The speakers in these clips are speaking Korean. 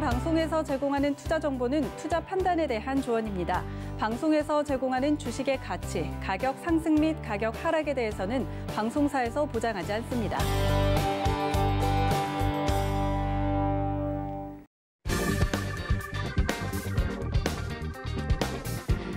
방송에서 제공하는 투자 정보는 투자 판단에 대한 조언입니다. 방송에서 제공하는 주식의 가치, 가격 상승 및 가격 하락에 대해서는 방송사에서 보장하지 않습니다.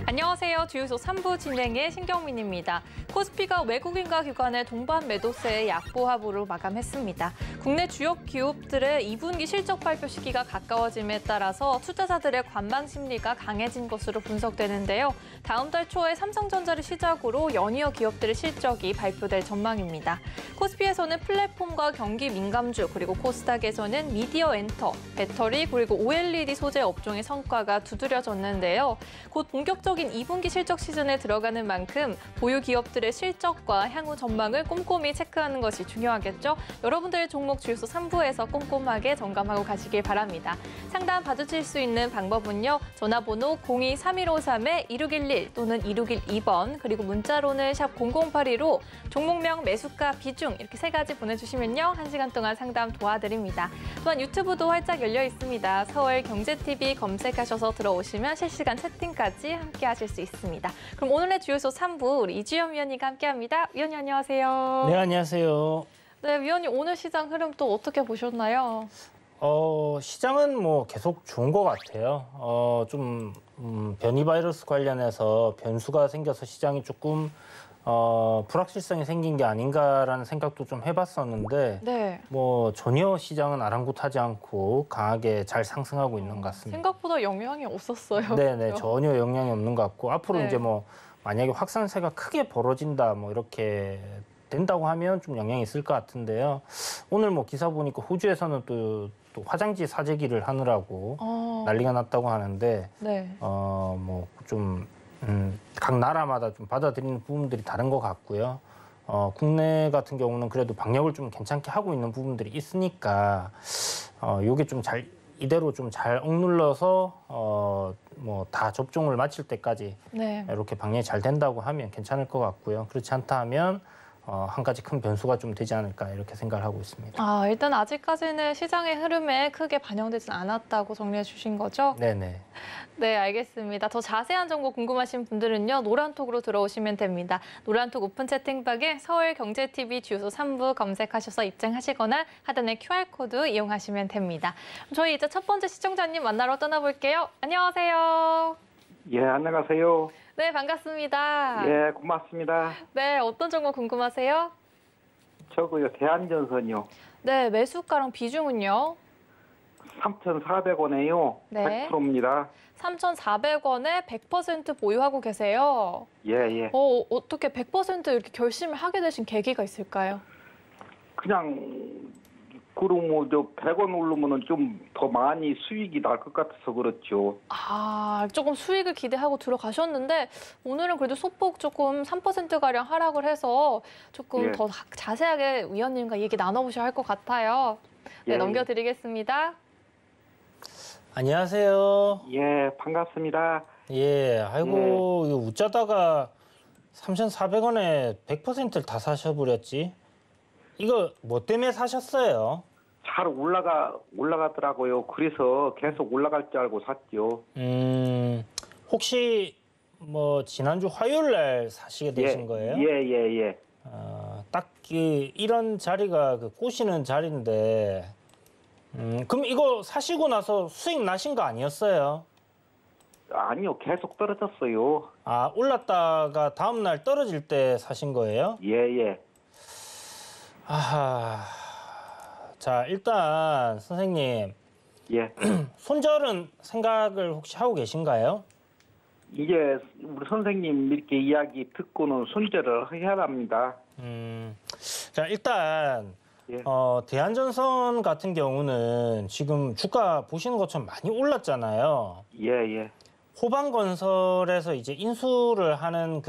안녕하세요. 주유소 3부 진행의 신경민입니다. 코스피가 외국인과 기관의 동반 매도세의 약보합으로 마감했습니다. 국내 주요 기업들의 2분기 실적 발표 시기가 가까워짐에 따라서 투자자들의 관망 심리가 강해진 것으로 분석되는데요. 다음 달 초에 삼성전자를 시작으로 연이어 기업들의 실적이 발표될 전망입니다. 코스피에서는 플랫폼과 경기 민감주, 그리고 코스닥에서는 미디어 엔터, 배터리, 그리고 OLED 소재 업종의 성과가 두드려졌는데요. 곧 본격적인 2분기 실적 시즌에 들어가는 만큼 보유 기업들의 실적과 향후 전망을 꼼꼼히 체크하는 것이 중요하겠죠. 여러분들의 종목 주유소 3부에서 꼼꼼하게 점검하고 가시길 바랍니다. 상담 받으실 수 있는 방법은요. 전화번호 02-3153-2611 또는 2612번, 그리고 문자로는 샵 0082로 종목명, 매수가, 비중 이렇게 3가지 보내주시면요. 1시간 동안 상담 도와드립니다. 또한 유튜브도 활짝 열려 있습니다. 서울경제TV 검색하셔서 들어오시면 실시간 채팅까지 함께 하실 수 있습니다. 그럼 오늘의 주유소 3부 우리 이주연 위원님과 함께합니다. 위원님 안녕하세요. 네, 안녕하세요. 네, 위원님 오늘 시장 흐름 또 어떻게 보셨나요? 시장은 뭐 계속 좋은 것 같아요. 변이 바이러스 관련해서 변수가 생겨서 시장이 조금 불확실성이 생긴 게 아닌가라는 생각도 좀 해봤었는데 네. 뭐 전혀 시장은 아랑곳하지 않고 강하게 잘 상승하고 있는 것 같습니다. 생각보다 영향이 없었어요. 네네, 전혀 영향이 없는 것 같고 앞으로 네. 이제 뭐 만약에 확산세가 크게 벌어진다 뭐 이렇게 된다고 하면 좀 영향이 있을 것 같은데요. 오늘 뭐 기사 보니까 호주에서는 또 화장지 사재기를 하느라고 난리가 났다고 하는데 네. 뭐 좀 각 나라마다 좀 받아들이는 부분들이 다른 것 같고요. 국내 같은 경우는 그래도 방역을 좀 괜찮게 하고 있는 부분들이 있으니까 요게 좀 이대로 좀 잘 억눌러서 뭐 다 접종을 마칠 때까지 네. 이렇게 방역이 잘 된다고 하면 괜찮을 것 같고요. 그렇지 않다 하면 한 가지 큰 변수가 좀 되지 않을까 이렇게 생각을 하고 있습니다. 일단 아직까지는 시장의 흐름에 크게 반영되진 않았다고 정리해 주신 거죠? 네네. 네, 알겠습니다. 더 자세한 정보 궁금하신 분들은요. 노란톡으로 들어오시면 됩니다. 노란톡 오픈 채팅방에 서울경제TV 주유소 3부 검색하셔서 입장하시거나 하단의 QR코드 이용하시면 됩니다. 저희 이제 첫 번째 시청자님 만나러 떠나볼게요. 안녕하세요. 예, 안녕하세요. 네, 반갑습니다. 예, 고맙습니다. 네, 어떤 정보 궁금하세요? 저거요, 대한전선이요. 네, 매수가랑 비중은요? 3,400원에요. 네. 100%입니다. 3,400원에 100% 보유하고 계세요. 예, 예. 어떻게 100% 이렇게 결심을 하게 되신 계기가 있을까요? 그냥 그럼 뭐 저 100원 오르면은 좀 더 많이 수익이 날 것 같아서 그렇죠. 조금 수익을 기대하고 들어가셨는데 오늘은 그래도 소폭 조금 3%가량 하락을 해서 조금 예. 더 자세하게 위원님과 얘기 나눠보셔야 할 것 같아요. 네, 예, 넘겨드리겠습니다. 안녕하세요. 예, 반갑습니다. 예, 아이고 이거 웃자다가 3,400원에 100%를 다 사셔버렸지. 이거 뭐 때문에 사셨어요? 잘 올라가더라고요. 그래서 계속 올라갈 줄 알고 샀죠. 혹시 뭐 지난주 화요일 날 사시게 되신 거예요? 예. 딱 이런 자리가 꼬시는 자리인데, 그럼 이거 사시고 나서 수익 나신 거 아니었어요? 아니요, 계속 떨어졌어요. 올랐다가 다음 날 떨어질 때 사신 거예요? 예. 자, 일단 선생님, 예. 손절은 생각을 혹시 하고 계신가요? 이제 우리 선생님 이렇게 이야기 듣고는 손절을 해야 합니다. 자, 일단 예. 대한전선 같은 경우는 지금 주가 보시는 것처럼 많이 올랐잖아요. 예. 호방건설에서 이제 인수를 하는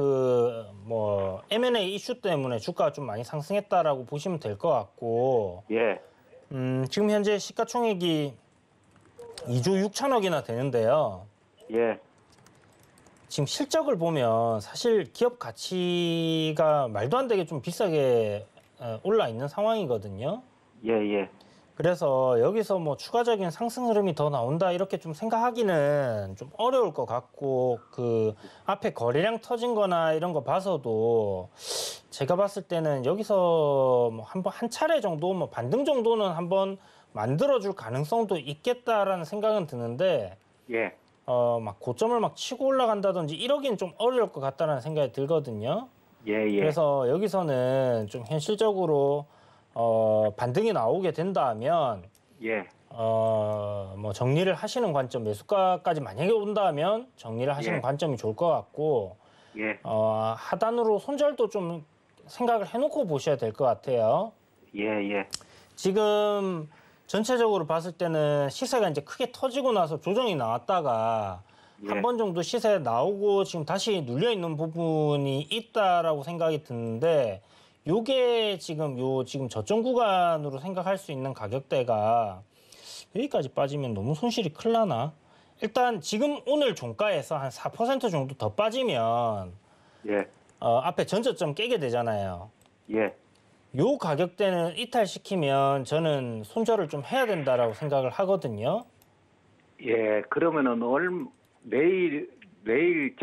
뭐 M&A 이슈 때문에 주가가 좀 많이 상승했다라고 보시면 될 것 같고, 예. 지금 현재 시가총액이 2조 6천억이나 되는데요. 예. 지금 실적을 보면 사실 기업 가치가 말도 안 되게 좀 비싸게 올라 있는 상황이거든요. 예. 그래서 여기서 뭐 추가적인 상승 흐름이 더 나온다 이렇게 좀 생각하기는 좀 어려울 것 같고, 그 앞에 거래량 터진 거나 이런 거 봐서도 제가 봤을 때는 여기서 뭐 한 차례 정도 뭐 반등 정도는 한번 만들어줄 가능성도 있겠다라는 생각은 드는데, 예. 막 고점을 막 치고 올라간다든지 이러긴 좀 어려울 것 같다는 생각이 들거든요. 예, 예. 그래서 여기서는 좀 현실적으로 반등이 나오게 된다면, 예. 뭐 정리를 하시는 관점, 매수가까지 만약에 온다면 정리를 하시는 예. 관점이 좋을 것 같고, 예. 하단으로 손절도 좀 생각을 해놓고 보셔야 될 것 같아요. 예, 예. 지금 전체적으로 봤을 때는 시세가 이제 크게 터지고 나서 조정이 나왔다가 예. 한 번 정도 시세 나오고 지금 다시 눌려 있는 부분이 있다라고 생각이 드는데, 요게 지금 지금 저점 구간으로 생각할 수 있는 가격대가 여기까지 빠지면 너무 손실이 클 라나? 일단 지금 오늘 종가에서 한 4% 정도 더 빠지면 예. 앞에 전저점 깨게 되잖아요. 예. 요 가격대는 이탈시키면 저는 손절을 좀 해야 된다라고 생각을 하거든요. 예. 그러면은 내일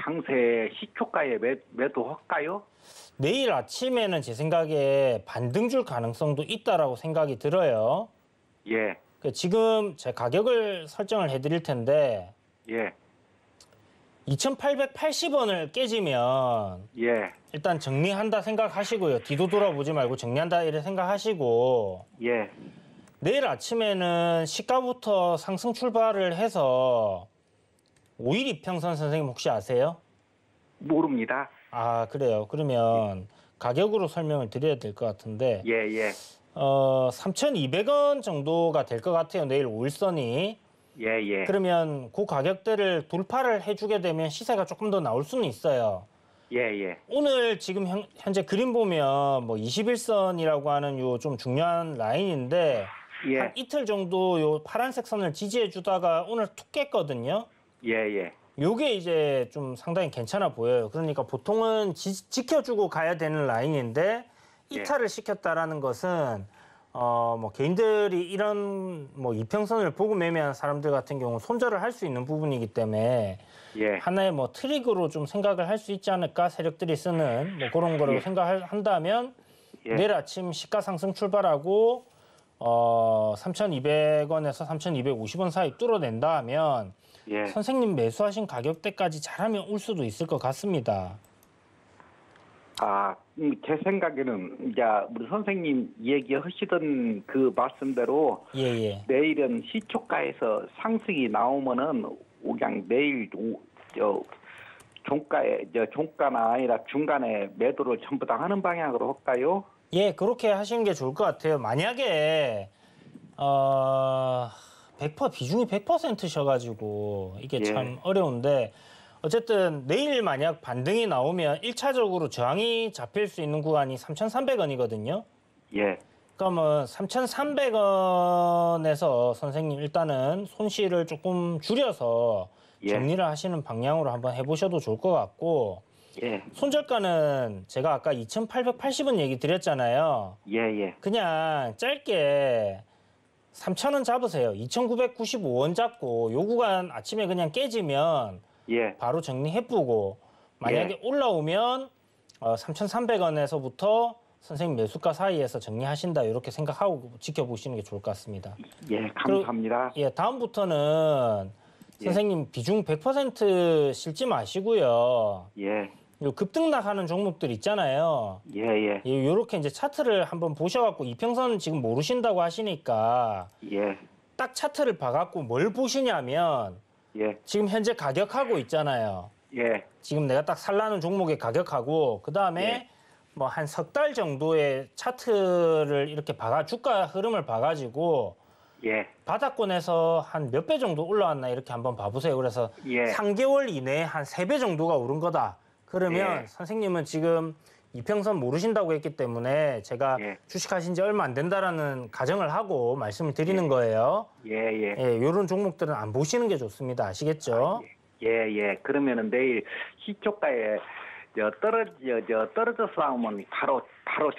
장세 시초가에 매도할까요? 내일 아침에는 제 생각에 반등 줄 가능성도 있다라고 생각이 들어요. 예. 지금 제 가격을 설정을 해드릴 텐데, 예. 2,880원을 깨지면 예. 일단 정리한다 생각하시고요. 뒤도 돌아보지 말고 정리한다 이래 생각하시고, 예. 내일 아침에는 시가부터 상승 출발을 해서 5일 이평선 선생님 혹시 아세요? 모릅니다. 아, 그래요. 그러면 가격으로 설명을 드려야 될 것 같은데, 예, 예. 3,200원 정도가 될 것 같아요. 내일 5일선이. 예, 예. 그러면 그 가격대를 돌파를 해주게 되면 시세가 조금 더 나올 수는 있어요. 예, 예. 오늘 지금 현재 그림 보면 뭐 21선이라고 하는 요 좀 중요한 라인인데, 예. 한 이틀 정도 요 파란색 선을 지지해 주다가 오늘 툭 깼거든요. 예, 예. 요게 이제 좀 상당히 괜찮아 보여요. 그러니까 보통은 지켜주고 가야 되는 라인인데 이탈을 시켰다라는 것은 뭐 개인들이 이런 뭐 이평선을 보고 매매한 사람들 같은 경우 손절을 할 수 있는 부분이기 때문에 예. 하나의 뭐 트릭으로 좀 생각을 할 수 있지 않을까, 세력들이 쓰는 뭐 그런 거라고 생각한다면 내일 아침 시가 상승 출발하고 3,200원에서 3,250원 사이 뚫어낸다 하면 선생님 매수하신 가격대까지 잘하면 올 수도 있을 것 같습니다. 제 생각에는 이제 우리 선생님 얘기하시던 그 말씀대로 내일은 시초가에서 상승이 나오면은 그냥 내일 종가나 아니라 중간에 매도를 전부 다 하는 방향으로 할까요? 예, 그렇게 하시는 게 좋을 것 같아요. 만약에 100% 비중이 100%셔가지고 이게 참 어려운데, 어쨌든 내일 만약 반등이 나오면 1차적으로 저항이 잡힐 수 있는 구간이 3,300원이거든요. 예. 그러면 3,300원에서 선생님 일단은 손실을 조금 줄여서 정리를 하시는 방향으로 한번 해보셔도 좋을 것 같고, 손절가는 제가 아까 2,880원 얘기 드렸잖아요. 그냥 짧게 3,000원 잡으세요. 2,995원 잡고 요 구간 아침에 그냥 깨지면 바로 정리해보고, 만약에 올라오면 3,300원에서부터 선생님 매수가 사이에서 정리하신다 이렇게 생각하고 지켜보시는 게 좋을 것 같습니다. 예, 감사합니다. 다음부터는 선생님 비중 100% 실지 마시고요. 요 급등락하는 종목들 있잖아요. 요렇게 이제 차트를 한번 보셔갖고 이평선 지금 모르신다고 하시니까 딱 차트를 봐갖고 뭘 보시냐면 지금 현재 가격하고 있잖아요. 지금 내가 딱 살라는 종목의 가격하고 그 다음에 뭐 한 석 달 정도의 차트를 이렇게 주가 흐름을 봐가지고 바닥권에서 한 몇 배 정도 올라왔나 이렇게 한번 봐보세요. 그래서 3개월 이내에 한 3배 정도가 오른 거다. 그러면 선생님은 지금 이평선 모르신다고 했기 때문에 제가 주식하신 지 얼마 안 된다라는 가정을 하고 말씀을 드리는 거예요. 이런 종목들은 안 보시는 게 좋습니다. 아시겠죠? 그러면은 내일 시초가에 떨어져서 나오면 바로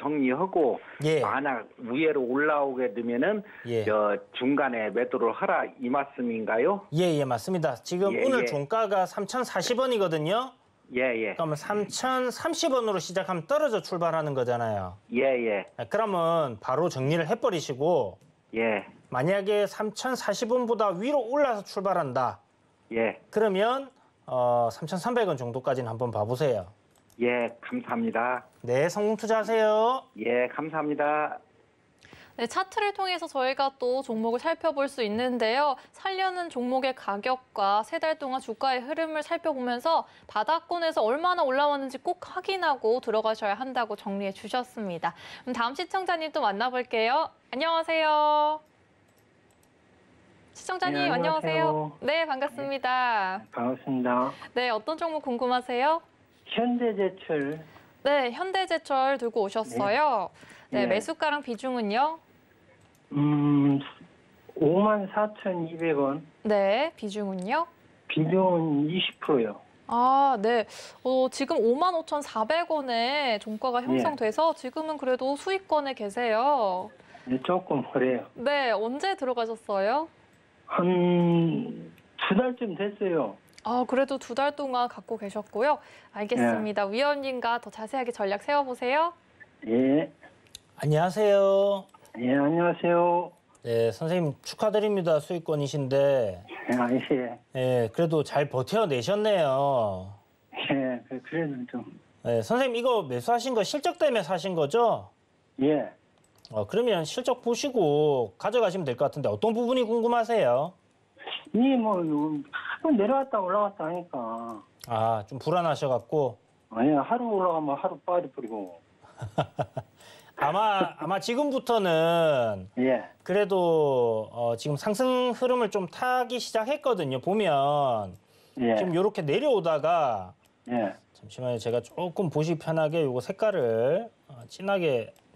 정리하고 예. 만약 위로 올라오게 되면은 예. 중간에 매도를 하라 이 말씀인가요? 예, 맞습니다. 지금 예, 오늘 예. 종가가 3,040원이거든요. 예. 그러면 3,030원으로 시작하면 떨어져 출발하는 거잖아요. 예. 그러면 바로 정리를 해버리시고 예. 만약에 3,040원보다 위로 올라서 출발한다. 예. 그러면 3,300원 정도까지는 한번 봐보세요. 예, 감사합니다. 네, 성공 투자하세요. 예, 감사합니다. 네, 차트를 통해서 저희가 또 종목을 살펴볼 수 있는데요. 살려는 종목의 가격과 3달 동안 주가의 흐름을 살펴보면서 바닥권에서 얼마나 올라왔는지 꼭 확인하고 들어가셔야 한다고 정리해 주셨습니다. 그럼 다음 시청자님 또 만나볼게요. 안녕하세요. 시청자님 네, 안녕하세요. 네, 반갑습니다. 반갑습니다. 네, 어떤 종목 궁금하세요? 현대제철 네, 현대제철 들고 오셨어요. 네, 네. 매수가랑 비중은요? 54,200원, 네, 비중은요? 비중은 20%요. 아, 네. 지금 55,400원에 종가가 형성돼서 지금은 그래도 수익권에 계세요. 네, 조금 그래요. 네, 언제 들어가셨어요? 한 2달쯤 됐어요. 아, 그래도 2달 동안 갖고 계셨고요. 알겠습니다. 위원님과 더 자세하게 전략 세워보세요. 예, 안녕하세요. 예, 안녕하세요. 네, 선생님 축하드립니다. 수익권이신데. 예, 예, 그래도 잘 버텨내셨네요. 예, 그래도 좀, 네, 선생님 이거 매수하신 거 실적 때문에 사신 거죠? 예. 그러면 실적 보시고 가져가시면 될 것 같은데 어떤 부분이 궁금하세요? 하루 내려왔다 올라갔다 하니까. 아, 좀 불안하셔갖고. 아니, 하루 올라가면 하루 빠져버리고. 아마 지금부터는 예, 그래도 지금 상승 흐름을 좀 타기 시작했거든요. 보면 예, 지금 이렇게 내려오다가 예, 잠시만요. 제가 조금 보시 편하게 요거 색깔을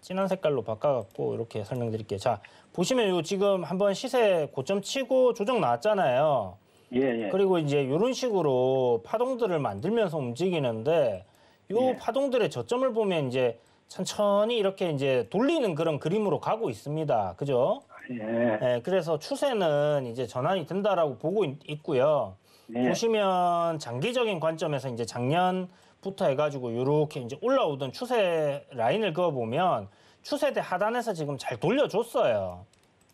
진한 색깔로 바꿔갖고 이렇게 설명드릴게요. 자, 보시면 요 지금 한번 시세 고점 치고 조정 나왔잖아요. 예, 예. 그리고 이제 이런 식으로 파동들을 만들면서 움직이는데 요 예. 파동들의 저점을 보면 이제 천천히 이렇게 이제 돌리는 그런 그림으로 가고 있습니다. 그죠? 예, 네, 그래서 추세는 이제 전환이 된다라고 보고 있고요. 예. 보시면 장기적인 관점에서 이제 작년부터 해가지고 이렇게 이제 올라오던 추세 라인을 그어보면 추세대 하단에서 지금 잘 돌려줬어요.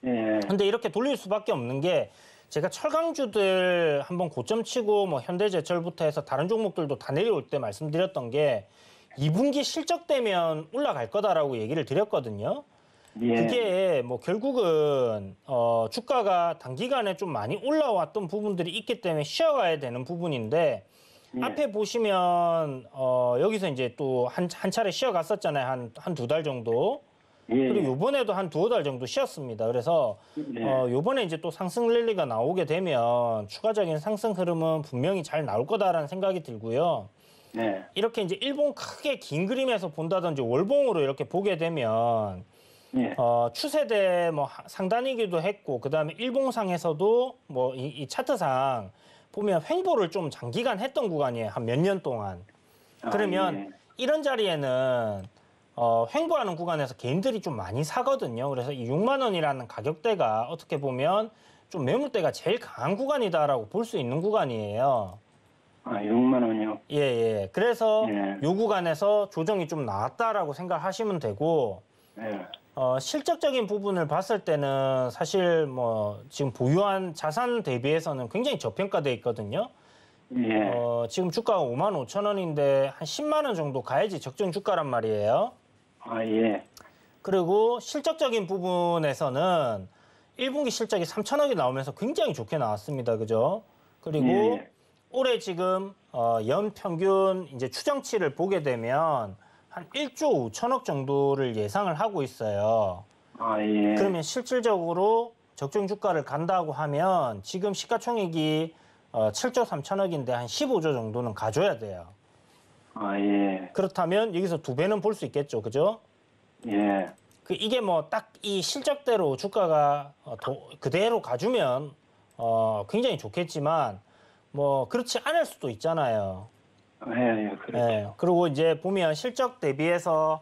예, 근데 이렇게 돌릴 수밖에 없는 게 제가 철강주들 한번 고점 치고 뭐 현대제철부터 해서 다른 종목들도 다 내려올 때 말씀드렸던 게 2분기 실적되면 올라갈 거다라고 얘기를 드렸거든요. 예. 그게 뭐 결국은 주가가 단기간에 좀 많이 올라왔던 부분들이 있기 때문에 쉬어가야 되는 부분인데 예. 앞에 보시면 여기서 이제 또 한 차례 쉬어갔었잖아요. 한 2달 정도. 예, 그리고 요번에도 한 2-5달 정도 쉬었습니다. 그래서 네. 요번에 이제 또 상승 랠리가 나오게 되면 추가적인 상승 흐름은 분명히 잘 나올 거다라는 생각이 들고요. 네. 이렇게 이제 일봉 크게 긴 그림에서 본다든지 월봉으로 이렇게 보게 되면 예. 추세대 뭐 상단이기도 했고 그다음에 일봉상에서도 뭐 이 차트상 보면 횡보를 좀 장기간 했던 구간이에요. 한 몇 년 동안. 그러면 예. 이런 자리에는 횡보하는 구간에서 개인들이 좀 많이 사거든요. 그래서 이 6만 원이라는 가격대가 어떻게 보면 좀 매물대가 제일 강한 구간이다라고 볼 수 있는 구간이에요. 6만 원이요. 예. 그래서 예. 이 구간에서 조정이 좀 나왔다라고 생각하시면 되고 예. 실적적인 부분을 봤을 때는 사실 뭐 지금 보유한 자산 대비해서는 굉장히 저평가돼 있거든요. 예. 지금 주가가 55,000원인데 한 10만 원 정도 가야지 적정 주가란 말이에요. 예. 그리고 실적적인 부분에서는 1분기 실적이 3천억이 나오면서 굉장히 좋게 나왔습니다. 그죠? 그리고 예. 올해 지금 연 평균 이제 추정치를 보게 되면 한 1조 5천억 정도를 예상을 하고 있어요. 예. 그러면 실질적으로 적정 주가를 간다고 하면 지금 시가총액이 7조 3천억인데 한 15조 정도는 가져야 돼요. 예. 그렇다면 여기서 2배는 볼 수 있겠죠. 그죠? 예. 이게 뭐 딱 이 실적대로 주가가 그대로 가주면 굉장히 좋겠지만 뭐 그렇지 않을 수도 있잖아요. 예, 그렇죠. 네, 그리고 이제 보면 실적 대비해서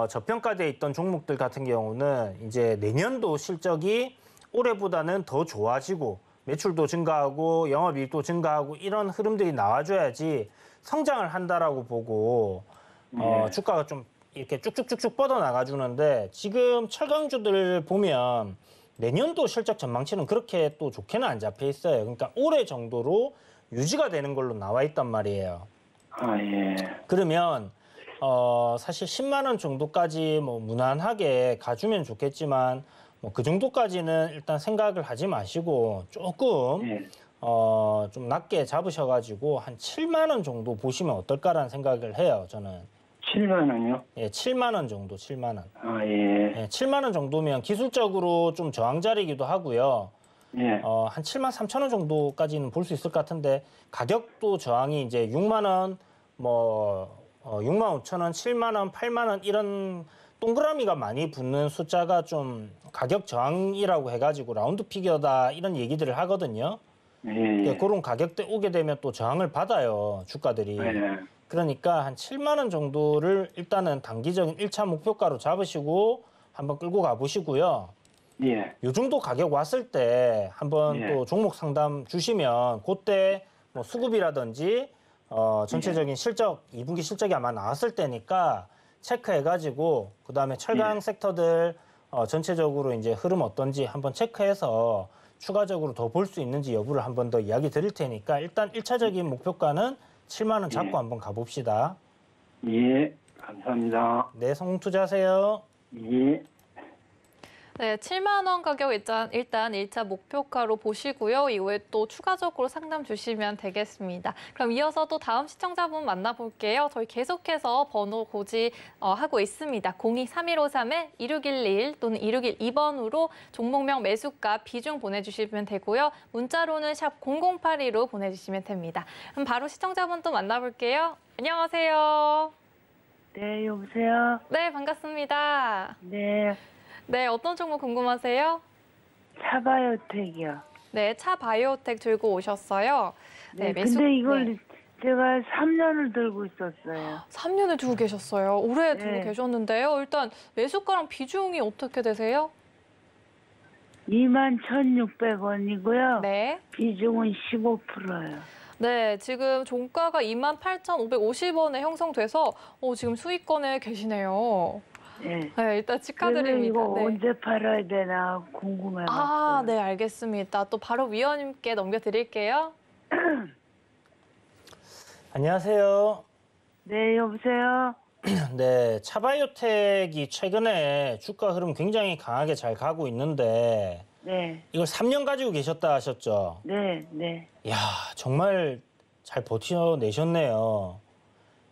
저평가돼 있던 종목들 같은 경우는 이제 내년도 실적이 올해보다는 더 좋아지고 매출도 증가하고 영업이익도 증가하고 이런 흐름들이 나와줘야지 성장을 한다라고 보고 주가가 좀 이렇게 쭉쭉쭉쭉 뻗어나가주는데 지금 철강주들 보면 내년도 실적 전망치는 그렇게 또 좋게는 안 잡혀 있어요. 그러니까 올해 정도로 유지가 되는 걸로 나와 있단 말이에요. 아, 예. 그러면 사실 10만 원 정도까지 뭐 무난하게 가주면 좋겠지만 뭐 그 정도까지는 일단 생각을 하지 마시고 조금 예. 좀 낮게 잡으셔가지고 한 7만 원 정도 보시면 어떨까라는 생각을 해요. 저는 7만 원이요? 예, 7만 원 정도, 7만 원. 아, 예. 예, 7만 원 정도면 기술적으로 좀 저항 자리이기도 하고요. 예. 한 7만 3천 원 정도까지는 볼 수 있을 것 같은데 가격도 저항이 이제 6만 원, 뭐 6만 5천 원, 7만 원, 8만 원 이런 동그라미가 많이 붙는 숫자가 좀 가격 저항이라고 해가지고 라운드 피겨다 이런 얘기들을 하거든요. 예. 예. 그런 가격대 오게 되면 또 저항을 받아요, 주가들이. 예. 그러니까 한 7만 원 정도를 일단은 단기적인 1차 목표가로 잡으시고 한번 끌고 가보시고요. 예. 요 정도 가격 왔을 때 한번 예. 또 종목 상담 주시면 그때 뭐 수급이라든지 전체적인 실적, 2분기 실적이 아마 나왔을 때니까 체크해가지고 그다음에 철강 섹터들 전체적으로 이제 흐름 어떤지 한번 체크해서 추가적으로 더 볼 수 있는지 여부를 한번 더 이야기 드릴 테니까 일단 1차적인 목표가는 7만 원 잡고 한번 가봅시다. 예. 감사합니다. 네, 성공 투자하세요. 예. 네, 7만 원 가격 일단 1차 목표가로 보시고요. 이후에 또 추가적으로 상담 주시면 되겠습니다. 그럼 이어서 또 다음 시청자분 만나볼게요. 저희 계속해서 번호 고지하고 있습니다. 023153-2611 또는 2612번으로 종목명 매수가 비중 보내주시면 되고요. 문자로는 샵 0082로 보내주시면 됩니다. 그럼 바로 시청자분 또 만나볼게요. 안녕하세요. 네, 여보세요? 네, 반갑습니다. 네, 네, 어떤 종목 궁금하세요? 차바이오텍이요. 네, 차 바이오텍 들고 오셨어요. 네, 매수- 근데 이걸 네. 제가 3년을 들고 있었어요. 3년을 두고 계셨어요. 오래 두고 네. 계셨는데요. 일단 매수가랑 비중이 어떻게 되세요? 21,600원이고요. 네. 비중은 15%예요. 네, 지금 종가가 28,550원에 형성돼서 지금 수익권에 계시네요. 네. 네, 일단 그래서 축하드립니다. 이거 네. 언제 팔아야 되나 궁금해요. 아, 네, 알겠습니다. 또 바로 위원님께 넘겨드릴게요. 안녕하세요. 네, 여보세요? 네, 차바이오텍이 최근에 주가 흐름 굉장히 강하게 잘 가고 있는데 네, 이걸 3년 가지고 계셨다 하셨죠? 네, 네. 이야, 정말 잘 버텨내셨네요.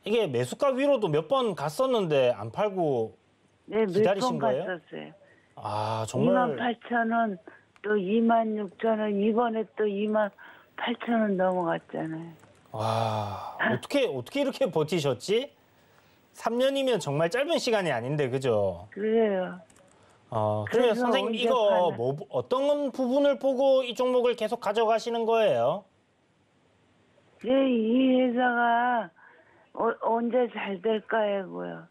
이게 매수가 위로도 몇 번 갔었는데 안 팔고 네, 몇 기다리신 번 거예요? 갔었어요. 아, 정말 28,000원, 또 26,000원, 이번에 또 28,000원 넘어갔잖아요. 와, 어떻게 이렇게 버티셨지? 3년이면 정말 짧은 시간이 아닌데, 그죠? 그래요. 그러면 그래서 선생님 언제 이거 팔아? 뭐 어떤 부분을 보고 이 종목을 계속 가져가시는 거예요? 이 회사가 언제 잘 될까 해고요.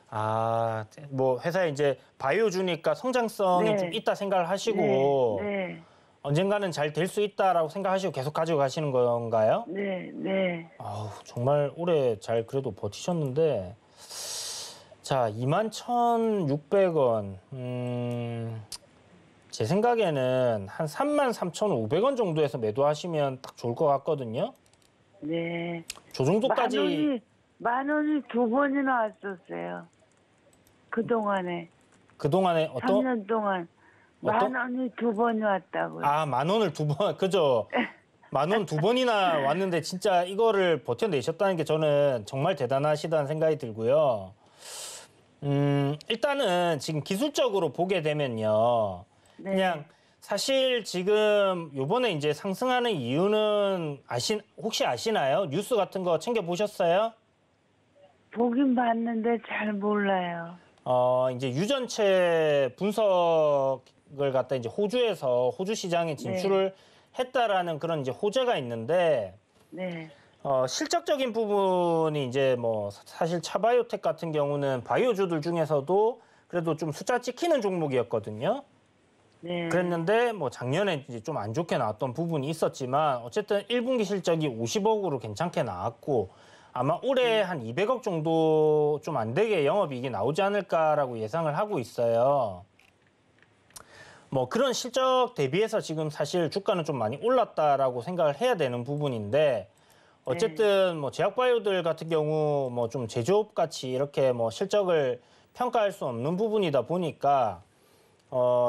아, 뭐 회사에 이제 바이오주니까 성장성이 네. 좀 있다 생각을 하시고 네, 언젠가는 잘 될 수 있다라고 생각하시고 계속 가져가시는 건가요? 네, 네. 아우, 정말 오래 잘 그래도 버티셨는데 자, 21,600원. 제 생각에는 한 33,500원 정도에서 매도하시면 딱 좋을 것 같거든요. 네. 저 정도까지 만 원이 두 번이나 왔었어요. 그동안에. 그동안에 3년 동안. 어떤- 만 원이 두 번이 왔다고요. 아, 만 원을 두 번, 그죠? 만 원 두 번이나 왔는데 진짜 이거를 버텨내셨다는 게 저는 정말 대단하시다는 생각이 들고요. 일단은 지금 기술적으로 보게 되면요. 네. 그냥 사실 지금 요번에 이제 상승하는 이유는 혹시 아시나요? 뉴스 같은 거 챙겨 보셨어요? 보긴 봤는데 잘 몰라요. 이제 유전체 분석을 갖다 이제 호주에서 호주 시장에 진출을 했다라는 그런 이제 호재가 있는데, 네. 실적적인 부분이 이제 뭐 사실 차바이오텍 같은 경우는 바이오주들 중에서도 그래도 좀 숫자 찍히는 종목이었거든요. 네. 그랬는데 뭐 작년에 이제 좀 안 좋게 나왔던 부분이 있었지만 어쨌든 1분기 실적이 50억으로 괜찮게 나왔고 아마 올해 한 200억 정도 좀 안 되게 영업이익이 나오지 않을까라고 예상을 하고 있어요. 뭐 그런 실적 대비해서 지금 사실 주가는 좀 많이 올랐다라고 생각을 해야 되는 부분인데 어쨌든 뭐 제약바이오들 같은 경우 뭐 좀 제조업 같이 이렇게 뭐 실적을 평가할 수 없는 부분이다 보니까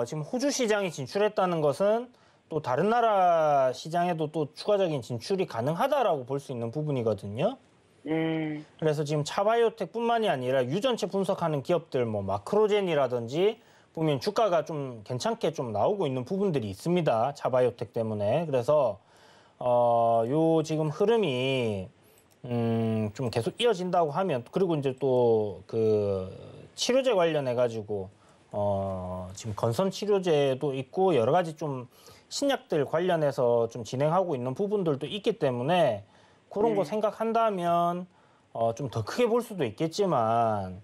지금 호주 시장에 진출했다는 것은 또 다른 나라 시장에도 또 추가적인 진출이 가능하다라고 볼 수 있는 부분이거든요. 네. 그래서 지금 차바이오텍뿐만이 아니라 유전체 분석하는 기업들 뭐 마크로젠이라든지 보면 주가가 좀 괜찮게 좀 나오고 있는 부분들이 있습니다. 차바이오텍 때문에. 그래서 요 지금 흐름이 좀 계속 이어진다고 하면 그리고 이제 또 그 치료제 관련해 가지고 지금 건선 치료제도 있고 여러 가지 좀 신약들 관련해서 좀 진행하고 있는 부분들도 있기 때문에 그런 거 생각한다면 좀 더 크게 볼 수도 있겠지만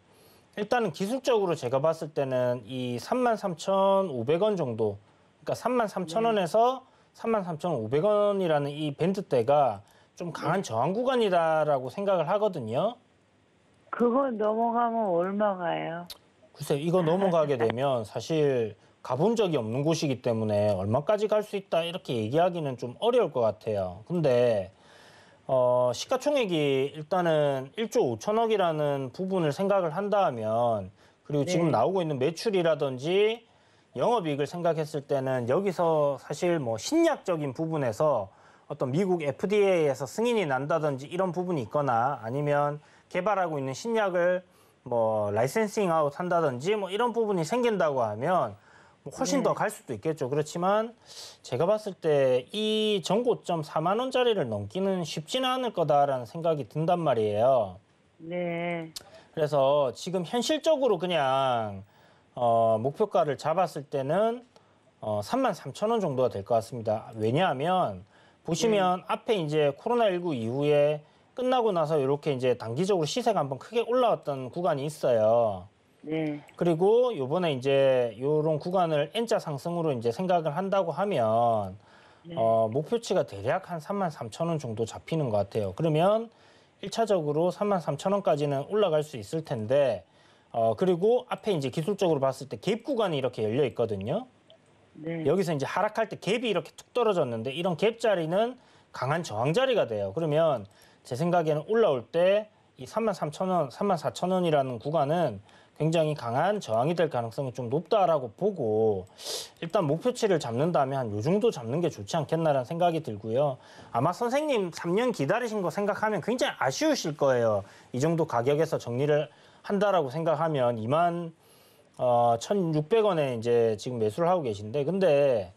일단은 기술적으로 제가 봤을 때는 이 33,500원 정도 그러니까 33,000원에서 33,500원이라는 이 밴드대가 좀 강한 저항 구간이다라고 생각을 하거든요. 그거 넘어가면 얼마 가요? 글쎄요, 이거 넘어가게 되면 사실 가본 적이 없는 곳이기 때문에 얼마까지 갈 수 있다 이렇게 얘기하기는 좀 어려울 것 같아요. 근데 시가총액이 일단은 1조 5천억이라는 부분을 생각을 한다면 그리고 지금 나오고 있는 매출이라든지 영업이익을 생각했을 때는 여기서 사실 뭐 신약적인 부분에서 어떤 미국 FDA에서 승인이 난다든지 이런 부분이 있거나 아니면 개발하고 있는 신약을 뭐 라이센싱 아웃 한다든지 뭐 이런 부분이 생긴다고 하면 뭐 훨씬 더 갈 수도 있겠죠. 그렇지만 제가 봤을 때 이 전고점 4만 원짜리를 넘기는 쉽지는 않을 거다라는 생각이 든단 말이에요. 네. 그래서 지금 현실적으로 그냥 목표가를 잡았을 때는 33,000원 정도가 될 것 같습니다. 왜냐하면 보시면 앞에 이제 코로나19 이후에 끝나고 나서 이렇게 이제 단기적으로 시세가 한번 크게 올라왔던 구간이 있어요. 네. 그리고 요번에 이제 요런 구간을 N자 상승으로 이제 생각을 한다고 하면 목표치가 대략 한 33,000원 정도 잡히는 것 같아요. 그러면 1차적으로 33,000원까지는 올라갈 수 있을 텐데 그리고 앞에 이제 기술적으로 봤을 때 갭 구간이 이렇게 열려 있거든요. 네. 여기서 이제 하락할 때 갭이 이렇게 툭 떨어졌는데 이런 갭 자리는 강한 저항 자리가 돼요. 그러면 제 생각에는 올라올 때 이 33,000원, 34,000원이라는 구간은 굉장히 강한 저항이 될 가능성이 좀 높다라고 보고 일단 목표치를 잡는다면 한 요 정도 잡는 게 좋지 않겠나라는 생각이 들고요. 아마 선생님 3년 기다리신 거 생각하면 굉장히 아쉬우실 거예요. 이 정도 가격에서 정리를 한다라고 생각하면 21,600원에 이제 지금 매수를 하고 계신데 근데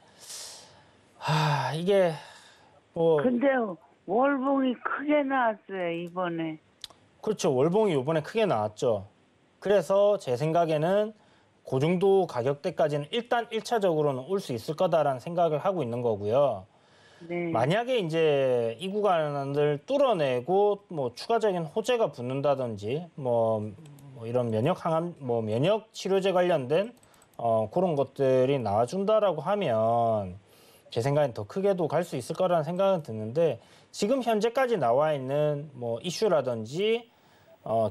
이게 뭐 근데 월봉이 크게 나왔어요, 이번에. 그렇죠. 월봉이 이번에 크게 나왔죠. 그래서 제 생각에는 그 정도 가격대까지는 일단 1차적으로는 올 수 있을 거다라는 생각을 하고 있는 거고요. 네. 만약에 이제 이 구간을 뚫어내고 뭐 추가적인 호재가 붙는다든지 뭐 이런 면역 치료제 관련된 그런 것들이 나와준다라고 하면 제 생각엔 더 크게도 갈 수 있을 거라는 생각은 드는데 지금 현재까지 나와 있는 뭐 이슈라든지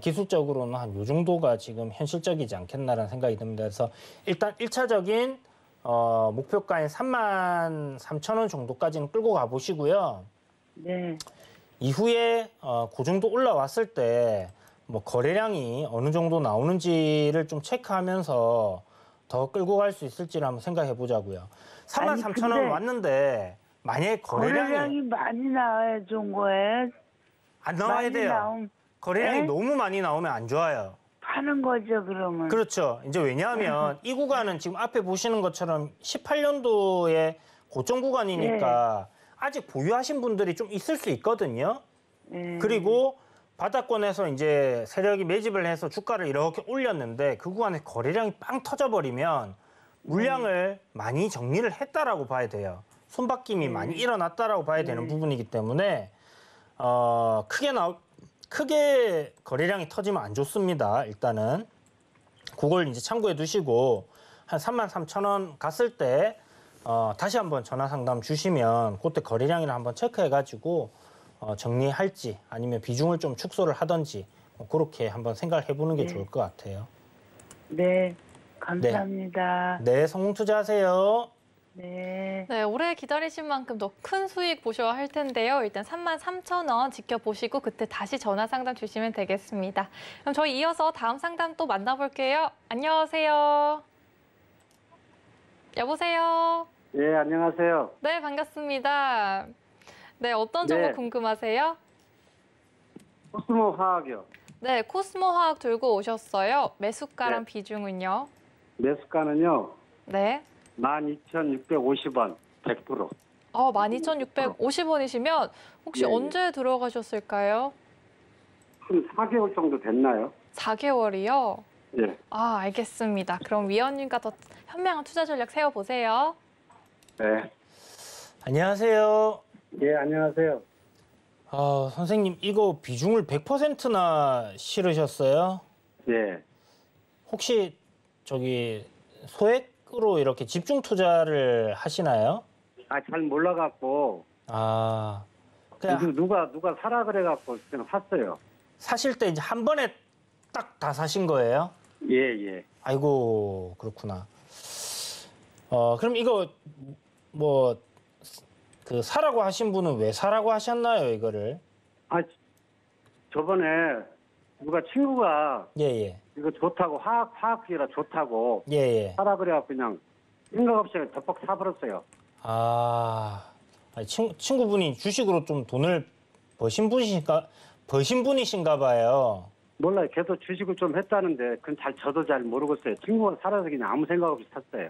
기술적으로는 한 요 정도가 지금 현실적이지 않겠나라는 생각이 듭니다. 그래서 일단 1차적인 목표가인 33,000원 정도까지는 끌고 가보시고요. 네. 이후에 그 정도 올라왔을 때 뭐 거래량이 어느 정도 나오는지를 좀 체크하면서 더 끌고 갈 수 있을지를 한번 생각해 보자고요. 33,000원 왔는데 만약에 거래량이 많이 나와야 좋은 거예요. 안 나와야 돼요. 거래량이 네? 너무 많이 나오면 안 좋아요. 파는 거죠, 그러면. 그렇죠. 이제 왜냐하면 이 구간은 지금 앞에 보시는 것처럼 18년도에 고점 구간이니까 아직 보유하신 분들이 좀 있을 수 있거든요. 그리고 바닥권에서 이제 세력이 매집을 해서 주가를 이렇게 올렸는데 그 구간에 거래량이 빵 터져버리면 물량을 많이 정리를 했다라고 봐야 돼요. 손바뀜이 많이 일어났다라고 봐야 되는 부분이기 때문에 크게 거래량이 터지면 안 좋습니다. 일단은 그걸 이제 참고해 두시고 한 33,000원 갔을 때 다시 한번 전화 상담 주시면 그때 거래량이나 한번 체크해 가지고 정리할지 아니면 비중을 좀 축소를 하든지 그렇게 한번 생각을 해보는 게 좋을 것 같아요. 네, 감사합니다. 네, 성공 투자하세요. 네. 네, 오래 기다리신 만큼 더 큰 수익 보셔야 할 텐데요. 일단 33,000원 지켜보시고 그때 다시 전화 상담 주시면 되겠습니다. 그럼 저희 이어서 다음 상담 또 만나볼게요. 안녕하세요. 여보세요. 예, 안녕하세요. 네, 반갑습니다. 네, 어떤 정보 네. 궁금하세요? 코스모 화학이요. 네, 코스모 화학 들고 오셨어요. 매수가랑 네. 비중은요? 매수가는요, 네. 12,650원, 100%. 12,650원이시면 혹시 네, 네. 언제 들어가셨을까요? 한 4개월 정도 됐나요? 4개월이요? 예. 아, 알겠습니다. 그럼 위원님과 더 현명한 투자 전략 세워보세요. 네. 안녕하세요. 예, 안녕하세요. 선생님 이거 비중을 100%나 실으셨어요? 예. 혹시 저기 소액으로 이렇게 집중 투자를 하시나요? 잘 몰라갖고, 그냥 누가 사라 그래갖고 그냥 샀어요. 사실 때 이제 한 번에 딱 다 사신 거예요? 예, 예. 아이고 그렇구나. 그럼 이거 뭐 그 사라고 하신 분은 왜 사라고 하셨나요, 이거를? 저번에 누가 친구가 예예. 이거 좋다고, 화학기라 좋다고 예예. 사라 그래갖고 그냥 생각 없이 덮박 사버렸어요. 아니, 친구분이 주식으로 좀 돈을 버신 분이신가 봐요. 몰라요. 걔도 주식을 좀 했다는데 그건 저도 잘 모르겠어요. 친구가 살아서 그냥 아무 생각 없이 샀어요.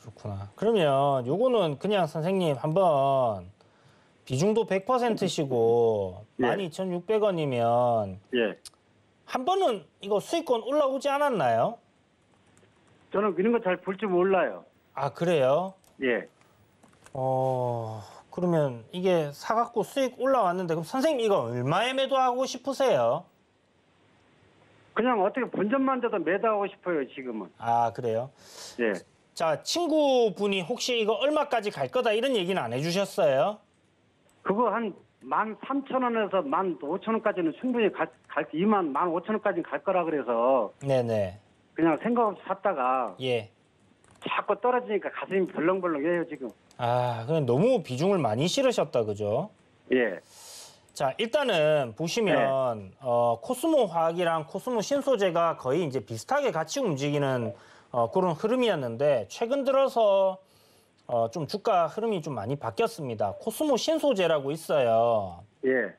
그렇구나. 그러면 요거는 그냥 선생님 한번 비중도 100%시고 예. 12,600원이면 예. 한 번은 이거 수익권 올라오지 않았나요? 저는 이런 거 잘 볼 줄 몰라요. 그래요? 예. 그러면 이게 사갖고 수익 올라왔는데 그럼 선생님 이거 얼마에 매도하고 싶으세요? 그냥 어떻게 본전만 돼도 매도하고 싶어요, 지금은. 그래요? 예. 자, 친구분이 혹시 이거 얼마까지 갈 거다 이런 얘기는 안 해주셨어요? 그거 한 13,000원에서 15,000원까지는 충분히 15,000원까지는 갈 거라 그래서 네네. 그냥 생각 없이 샀다가 예. 자꾸 떨어지니까 가슴이 벌렁벌렁해요, 지금. 그냥 너무 비중을 많이 실으셨다, 그죠? 예. 자, 일단은 보시면 코스모 화학이랑 코스모 신소재가 거의 이제 비슷하게 같이 움직이는 그런 흐름이었는데 최근 들어서 좀 주가 흐름이 좀 많이 바뀌었습니다. 코스모 신소재라고 있어요. 예.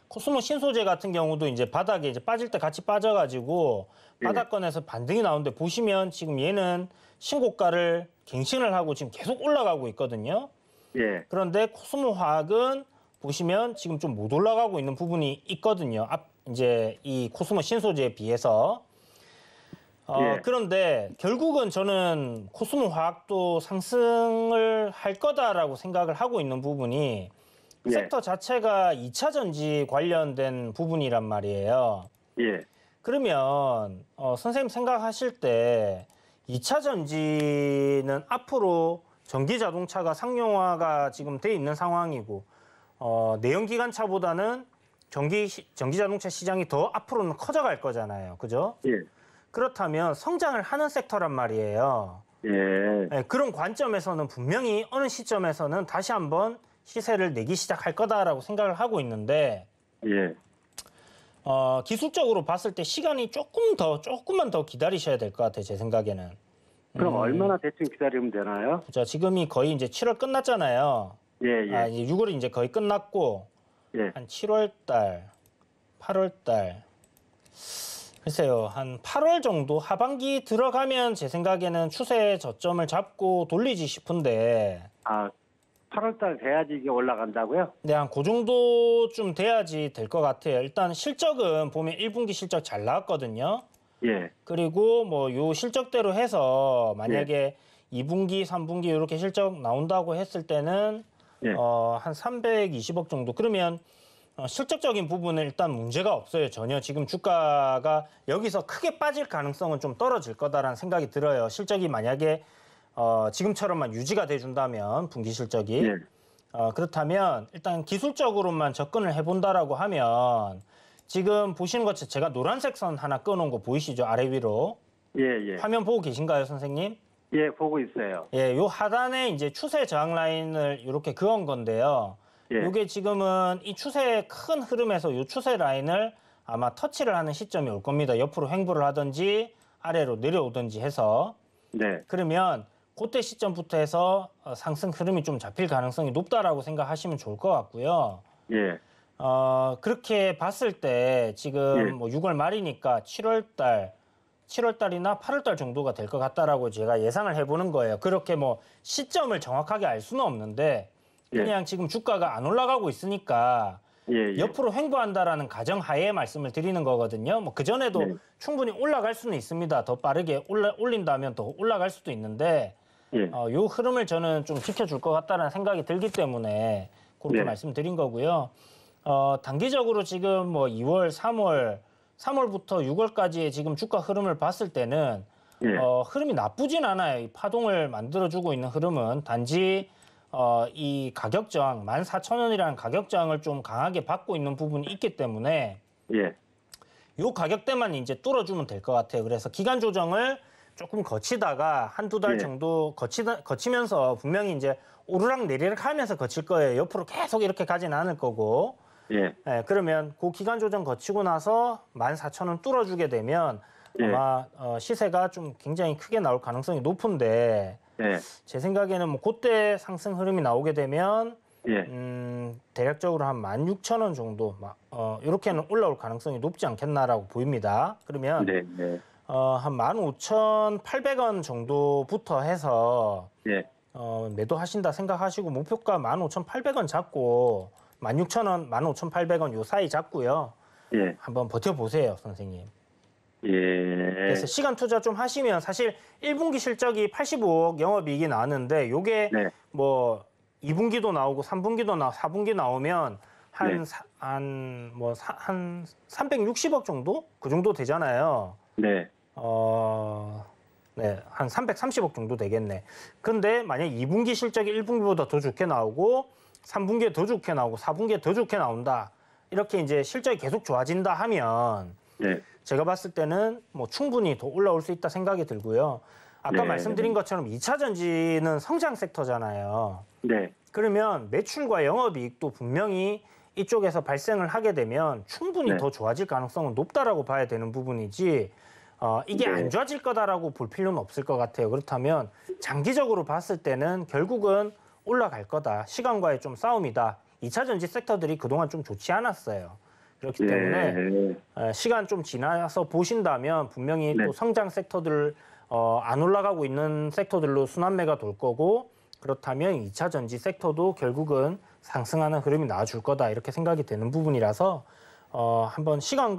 코스모 신소재 같은 경우도 이제 바닥에 이제 빠질 때 같이 빠져가지고 바닥권에서 반등이 나오는데 보시면 지금 얘는 신고가를 갱신을 하고 지금 계속 올라가고 있거든요. 예. 그런데 코스모 화학은 보시면 지금 좀 못 올라가고 있는 부분이 있거든요. 이제 이 코스모 신소재에 비해서. 예. 그런데 결국은 저는 코스모 화학도 상승을 할 거다라고 생각을 하고 있는 부분이 예. 섹터 자체가 2차 전지 관련된 부분이란 말이에요. 예. 그러면 선생님 생각하실 때 2차 전지는 앞으로 전기 자동차가 상용화가 지금 돼 있는 상황이고 내연기관차보다는 전기 자동차 시장이 더 앞으로는 커져갈 거잖아요. 그죠? 예. 그렇다면 성장을 하는 섹터란 말이에요. 예. 네, 그런 관점에서는 분명히 어느 시점에서는 다시 한번 시세를 내기 시작할 거다라고 생각을 하고 있는데 예. 기술적으로 봤을 때 시간이 조금만 더 기다리셔야 될 것 같아요. 제 생각에는. 그럼 얼마나 대충 기다리면 되나요? 자, 지금이 거의 이제 7월 끝났잖아요. 예, 예. 이제 6월이 이제 거의 끝났고 예. 한 7월 달, 8월 달 글쎄요. 한 8월 정도 하반기 들어가면 제 생각에는 추세 저점을 잡고 돌리지 싶은데 8월 달 돼야지 이게 올라간다고요? 네, 한 그 정도쯤 돼야지 될 것 같아요. 일단 실적은 보면 1분기 실적 잘 나왔거든요. 예. 그리고 뭐 요 실적대로 해서 만약에 2분기, 3분기 이렇게 실적 나온다고 했을 때는 예. 한 320억 정도. 그러면 실적적인 부분은 일단 문제가 없어요. 전혀 지금 주가가 여기서 크게 빠질 가능성은 좀 떨어질 거다라는 생각이 들어요. 실적이 만약에 지금처럼만 유지가 돼준다면 분기 실적이 네. 그렇다면 일단 기술적으로만 접근을 해본다라고 하면 지금 보시는 것처럼 제가 노란색 선 하나 꺼놓은 거 보이시죠? 아래 위로. 예. 화면 보고 계신가요, 선생님? 예, 보고 있어요. 예, 요 하단에 이제 추세 저항 라인을 이렇게 그은 건데요. 예. 요게 지금은 이 추세의 큰 흐름에서 요 추세 라인을 아마 터치를 하는 시점이 올 겁니다. 옆으로 횡보를 하든지 아래로 내려오든지 해서. 네. 그러면 그때 시점부터 해서 상승 흐름이 좀 잡힐 가능성이 높다라고 생각하시면 좋을 것 같고요. 예. 그렇게 봤을 때 지금 예. 뭐 6월 말이니까 7월달이나 8월달 정도가 될 것 같다라고 제가 예상을 해보는 거예요. 그렇게 뭐 시점을 정확하게 알 수는 없는데 그냥 지금 주가가 안 올라가고 있으니까 예. 옆으로 횡보한다라는 가정하에 말씀을 드리는 거거든요. 뭐 그전에도 네. 충분히 올라갈 수는 있습니다. 더 빠르게 올린다면 더 올라갈 수도 있는데 예. 요 흐름을 저는 좀 지켜줄 것 같다는 생각이 들기 때문에 그렇게 네. 말씀드린 거고요. 단기적으로 지금 뭐 2월, 3월부터 6월까지의 지금 주가 흐름을 봤을 때는 예. 흐름이 나쁘진 않아요. 이 파동을 만들어주고 있는 흐름은 단지 이 가격 저항, 14,000원이라는 가격 저항을 좀 강하게 받고 있는 부분이 있기 때문에 예. 요 가격대만 이제 뚫어주면 될 것 같아요. 그래서 기간 조정을 조금 거치다가 한두 달 예. 정도 거치면서 분명히 이제 오르락 내리락 하면서 거칠 거예요. 옆으로 계속 이렇게 가지는 않을 거고. 예. 네, 그러면 그 기간 조정 거치고 나서 14,000원 뚫어주게 되면 예. 아마 시세가 좀 굉장히 크게 나올 가능성이 높은데 예. 제 생각에는 뭐 그때 상승 흐름이 나오게 되면 예. 대략적으로 한 16,000원 정도 이렇게는 올라올 가능성이 높지 않겠나라고 보입니다. 그러면 네. 네. 한 15,800원 정도부터 해서 예. 매도하신다 생각하시고 목표가 15,800원 잡고 16,000원, 15,800원 요 사이 잡고요. 예. 한번 버텨보세요, 선생님. 예. 그래서 시간 투자 좀 하시면 사실 1분기 실적이 85억 영업이익이 나왔는데 요게 네. 뭐 2분기도 나오고 3분기도 4분기 나오면 네. 한 360억 정도? 그 정도 되잖아요. 네. 네, 한 330억 정도 되겠네. 근데 만약 2분기 실적이 1분기보다 더 좋게 나오고 3분기에 더 좋게 나오고 4분기에 더 좋게 나온다. 이렇게 이제 실적이 계속 좋아진다 하면 네. 제가 봤을 때는 뭐 충분히 더 올라올 수 있다 생각이 들고요. 아까 네. 말씀드린 것처럼 2차 전지는 성장 섹터잖아요. 네. 그러면 매출과 영업이익도 분명히 이쪽에서 발생을 하게 되면 충분히 네. 더 좋아질 가능성은 높다라고 봐야 되는 부분이지 이게 네. 안 좋아질 거다라고 볼 필요는 없을 것 같아요. 그렇다면 장기적으로 봤을 때는 결국은 올라갈 거다. 시간과의 좀 싸움이다. 2차 전지 섹터들이 그동안 좀 좋지 않았어요. 그렇기 때문에 시간 좀 지나서 보신다면 분명히 네. 또 성장 섹터들 안 올라가고 있는 섹터들로 순환매가 돌 거고 그렇다면 2차 전지 섹터도 결국은 상승하는 흐름이 나와줄 거다 이렇게 생각이 되는 부분이라서 한번 시간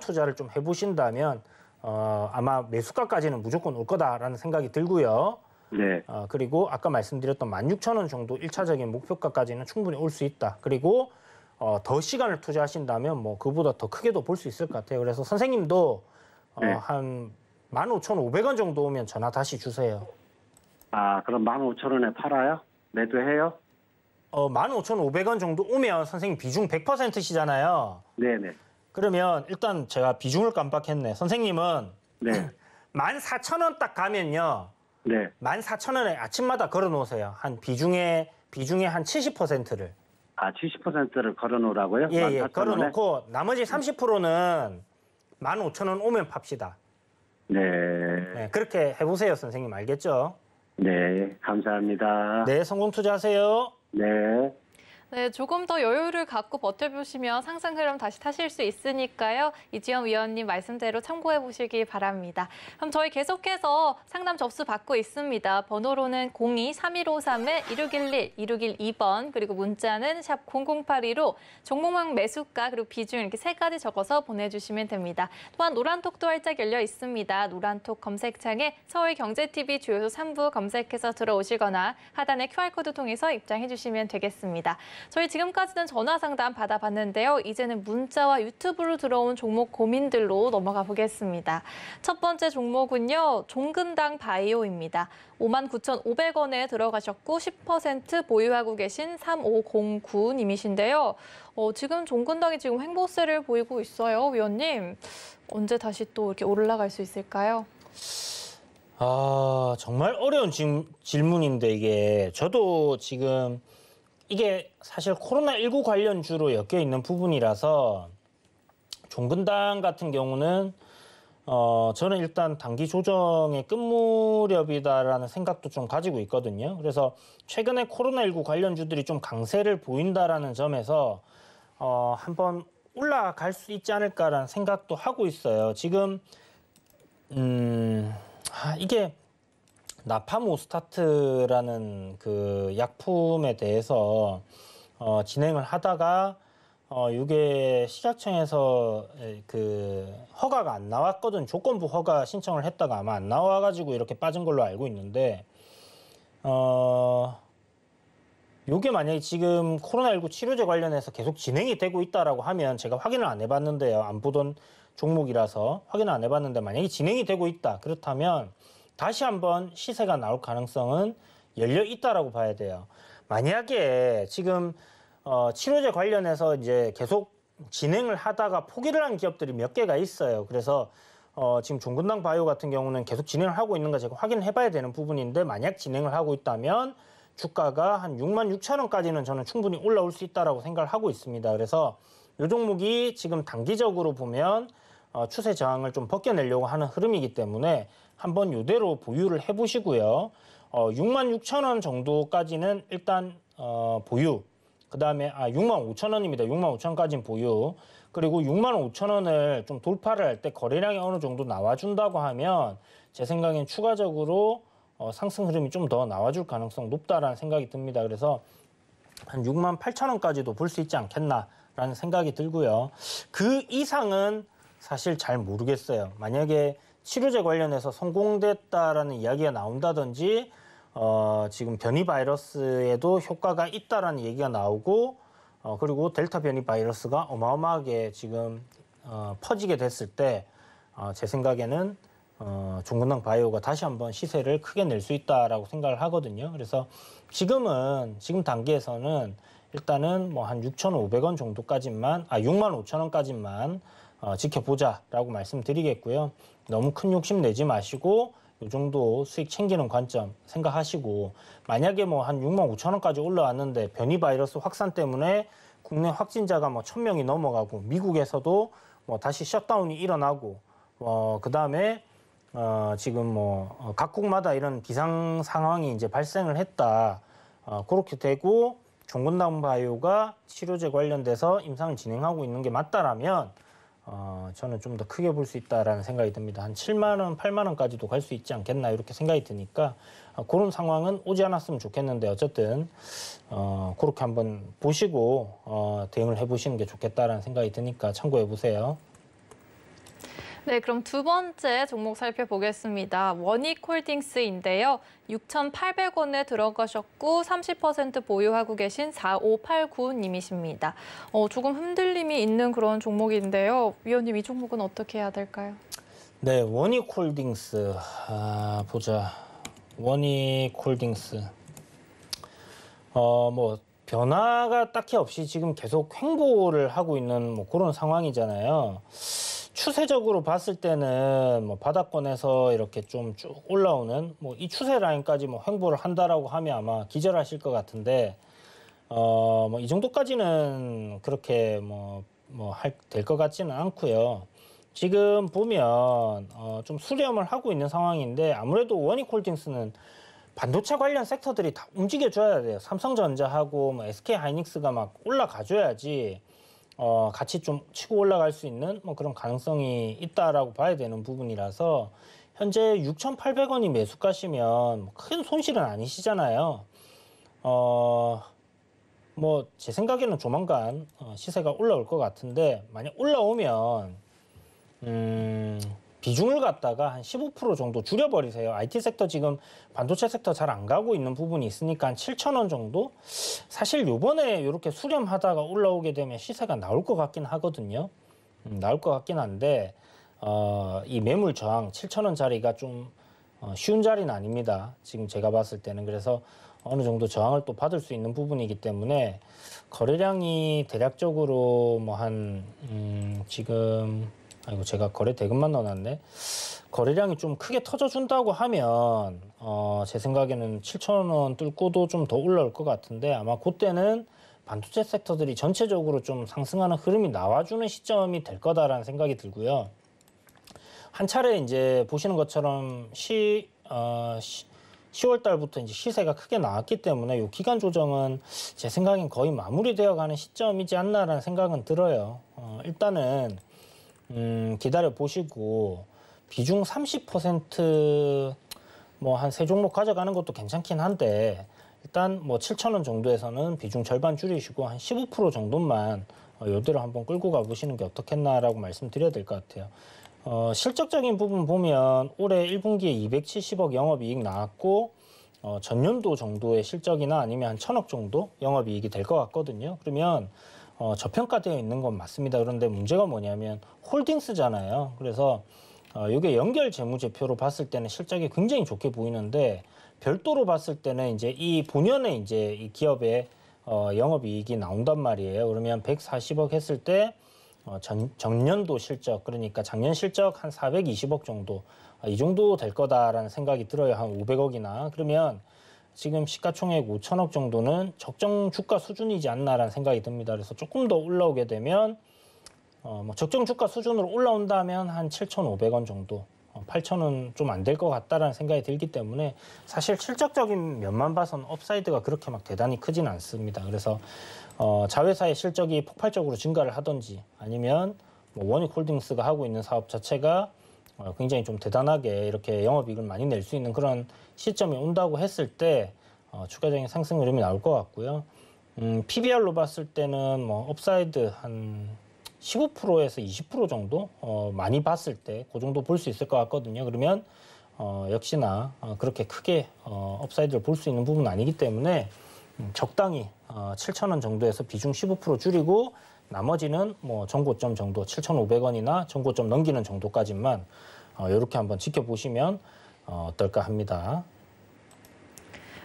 투자를 좀 해보신다면 아마 매수가까지는 무조건 올 거다라는 생각이 들고요. 네. 그리고 아까 말씀드렸던 16,000원 정도 1차적인 목표가까지는 충분히 올 수 있다. 그리고 더 시간을 투자하신다면 뭐 그보다 더 크게도 볼 수 있을 것 같아요. 그래서 선생님도 네. 한 15,500원 정도 오면 전화 다시 주세요. 아, 그럼 15,000원에 팔아요? 매도해요? 15,500원 정도 오면 선생님 비중 100%시잖아요. 네네. 그러면 일단 제가 비중을 깜빡했네. 선생님은 네. 14,000원 딱 가면요. 네. 14,000원에 아침마다 걸어 놓으세요. 한 비중의 한 70%를. 아, 70%를 걸어 놓으라고요? 예, 14,000원에? 걸어 놓고 나머지 30%는 15,000원 오면 팝시다. 네. 네, 그렇게 해보세요, 선생님. 알겠죠? 네. 감사합니다. 네, 성공 투자하세요. 네. 네, 조금 더 여유를 갖고 버텨보시면 상승 흐름 다시 타실 수 있으니까요. 이지연 위원님 말씀대로 참고해 보시기 바랍니다. 그럼 저희 계속해서 상담 접수 받고 있습니다. 번호로는 02-3153-1611, 1612번, 그리고 문자는 샵 0082로 종목명 매수가 그리고 비중 이렇게 3가지 적어서 보내주시면 됩니다. 또한 노란톡도 활짝 열려 있습니다. 노란톡 검색창에 서울경제TV 주요소 3부 검색해서 들어오시거나 하단의 QR코드 통해서 입장해 주시면 되겠습니다. 저희 지금까지는 전화 상담 받아봤는데요. 이제는 문자와 유튜브로 들어온 종목 고민들로 넘어가 보겠습니다. 첫 번째 종목은요, 종근당 바이오입니다. 59,500원에 들어가셨고 10% 보유하고 계신 3509님이신데요. 지금 종근당이 지금 횡보세를 보이고 있어요, 위원님. 언제 다시 또 이렇게 올라갈 수 있을까요? 정말 어려운 질문인데 이게 저도 지금 이게 사실 코로나19 관련주로 엮여 있는 부분이라서 종근당 같은 경우는 저는 일단 단기 조정의 끝무렵이다라는 생각도 좀 가지고 있거든요. 그래서 최근에 코로나19 관련주들이 좀 강세를 보인다라는 점에서 한번 올라갈 수 있지 않을까라는 생각도 하고 있어요. 지금 이게 나파모스타트라는 그 약품에 대해서 진행을 하다가 이게 시작청에서 그 허가가 안 나왔거든. 조건부 허가 신청을 했다가 아마 안 나와가지고 이렇게 빠진 걸로 알고 있는데 요게 만약에 지금 코로나19 치료제 관련해서 계속 진행이 되고 있다라고 하면 제가 확인을 안 해봤는데요. 안 보던 종목이라서 확인을 안 해봤는데 만약에 진행이 되고 있다. 그렇다면 다시 한번 시세가 나올 가능성은 열려 있다라고 봐야 돼요. 만약에 지금 치료제 관련해서 이제 계속 진행을 하다가 포기를 한 기업들이 몇 개가 있어요. 그래서 지금 종근당 바이오 같은 경우는 계속 진행을 하고 있는가 제가 확인을 해봐야 되는 부분인데 만약 진행을 하고 있다면 주가가 한 66,000원까지는 저는 충분히 올라올 수 있다라고 생각을 하고 있습니다. 그래서 이 종목이 지금 단기적으로 보면 추세 저항을 좀 벗겨내려고 하는 흐름이기 때문에 한번 이대로 보유를 해보시고요. 66,000원 정도까지는 일단 보유. 그 다음에 65,000원입니다. 65,000원까지는 보유. 그리고 65,000원을 좀 돌파를 할 때 거래량이 어느 정도 나와준다고 하면 제 생각엔 추가적으로 상승 흐름이 좀 더 나와줄 가능성 높다라는 생각이 듭니다. 그래서 한 68,000원까지도 볼 수 있지 않겠나라는 생각이 들고요. 그 이상은 사실 잘 모르겠어요. 만약에 치료제 관련해서 성공됐다라는 이야기가 나온다든지 지금 변이 바이러스에도 효과가 있다라는 얘기가 나오고 그리고 델타 변이 바이러스가 어마어마하게 지금 퍼지게 됐을 때 제 생각에는 종근당 바이오가 다시 한번 시세를 크게 낼 수 있다라고 생각을 하거든요. 그래서 지금 단계에서는 일단은 뭐 한 6,500원 정도까지만 65,000원까지만 지켜보자라고 말씀드리겠고요. 너무 큰 욕심 내지 마시고 이 정도 수익 챙기는 관점 생각하시고 만약에 뭐 한 65,000원까지 올라왔는데 변이 바이러스 확산 때문에 국내 확진자가 뭐 1,000명이 넘어가고 미국에서도 뭐 다시 셧다운이 일어나고 그다음에 지금 뭐 각국마다 이런 비상 상황이 이제 발생을 했다. 그렇게 되고 종근당 바이오가 치료제 관련돼서 임상을 진행하고 있는 게 맞다라면 저는 좀 더 크게 볼 수 있다라는 생각이 듭니다. 한 7만 원, 8만 원까지도 갈 수 있지 않겠나 이렇게 생각이 드니까 그런 상황은 오지 않았으면 좋겠는데 어쨌든 그렇게 한번 보시고 대응을 해보시는 게 좋겠다라는 생각이 드니까 참고해 보세요. 네, 그럼 두 번째 종목 살펴보겠습니다. 원익홀딩스인데요. 6,800원에 들어가셨고 30% 보유하고 계신 4589님이십니다. 조금 흔들림이 있는 그런 종목인데요. 위원님, 이 종목은 어떻게 해야 될까요? 네, 원익홀딩스 보자. 원익홀딩스 뭐 변화가 딱히 없이 지금 계속 횡보를 하고 있는 뭐 그런 상황이잖아요. 추세적으로 봤을 때는 뭐 바닥권에서 이렇게 좀 쭉 올라오는 뭐 이 추세 라인까지 뭐 횡보를 한다라고 하면 아마 기절하실 것 같은데 뭐 이 정도까지는 그렇게 될 것 같지는 않고요. 지금 보면 좀 수렴을 하고 있는 상황인데 아무래도 원익홀딩스는 반도체 관련 섹터들이 다 움직여줘야 돼요. 삼성전자하고 뭐 SK하이닉스가 막 올라가줘야지 같이 좀 치고 올라갈 수 있는 뭐 그런 가능성이 있다라고 봐야 되는 부분이라서 현재 6,800원이 매수가시면 큰 손실은 아니시잖아요. 뭐 제 생각에는 조만간 시세가 올라올 것 같은데 만약 올라오면 비중을 갖다가 한 15% 정도 줄여버리세요. IT 섹터 지금 반도체 sek터 잘 안 가고 있는 부분이 있으니까 한 7,000원 정도? 사실 요번에 이렇게 수렴하다가 올라오게 되면 시세가 나올 것 같긴 하거든요. 나올 것 같긴 한데 이 매물 저항 7,000원짜리가 좀 쉬운 자리는 아닙니다. 지금 제가 봤을 때는. 그래서 어느 정도 저항을 또 받을 수 있는 부분이기 때문에 거래량이 대략적으로 뭐 한 지금 아이고 제가 거래 대금만 넣어놨네. 거래량이 좀 크게 터져준다고 하면 제 생각에는 7,000원 뚫고도 좀 더 올라올 것 같은데 아마 그때는 반도체 섹터들이 전체적으로 좀 상승하는 흐름이 나와주는 시점이 될 거다라는 생각이 들고요. 한 차례 이제 보시는 것처럼 10월 달부터 이제 시세가 크게 나왔기 때문에 이 기간 조정은 제 생각엔 거의 마무리되어 가는 시점이지 않나라는 생각은 들어요. 일단은 기다려 보시고 비중 30% 뭐 한 세 종목 가져가는 것도 괜찮긴 한데 일단 뭐 7,000원 정도에서는 비중 절반 줄이시고 한 15% 정도만 이대로 한번 끌고 가보시는 게 어떻겠나라고 말씀드려야 될 것 같아요. 실적적인 부분 보면 올해 1분기에 270억 영업이익 나왔고 전년도 정도의 실적이나 아니면 한 1,000억 정도 영업이익이 될 것 같거든요. 그러면 저평가되어 있는 건 맞습니다. 그런데 문제가 뭐냐면 홀딩스잖아요. 그래서 이게 연결 재무제표로 봤을 때는 실적이 굉장히 좋게 보이는데 별도로 봤을 때는 이제 이 본연의 이제 이 기업의 영업이익이 나온단 말이에요. 그러면 140억 했을 때 전년도 실적, 그러니까 작년 실적 한 420억 정도, 이 정도 될 거다라는 생각이 들어요. 한 500억이나. 그러면 지금 시가총액 5천억 정도는 적정 주가 수준이지 않나라는 생각이 듭니다. 그래서 조금 더 올라오게 되면 뭐 적정 주가 수준으로 올라온다면 한 7,500원 정도, 8,000원 좀 안 될 것 같다라는 생각이 들기 때문에 사실 실적적인 면만 봐서는 업사이드가 그렇게 막 대단히 크진 않습니다. 그래서 자회사의 실적이 폭발적으로 증가를 하든지 아니면 뭐 원익홀딩스가 하고 있는 사업 자체가 굉장히 좀 대단하게 이렇게 영업이익을 많이 낼 수 있는 그런 시점이 온다고 했을 때 추가적인 상승 흐름이 나올 것 같고요. PBR로 봤을 때는 뭐 업사이드 한 15%에서 20% 정도 많이 봤을 때 그 정도 볼 수 있을 것 같거든요. 그러면 역시나 그렇게 크게 업사이드를 볼 수 있는 부분은 아니기 때문에 적당히 7,000원 정도에서 비중 15% 줄이고 나머지는 뭐 전고점 정도 7,500원이나 전고점 넘기는 정도까지만 이렇게 한번 지켜보시면 어떨까 합니다.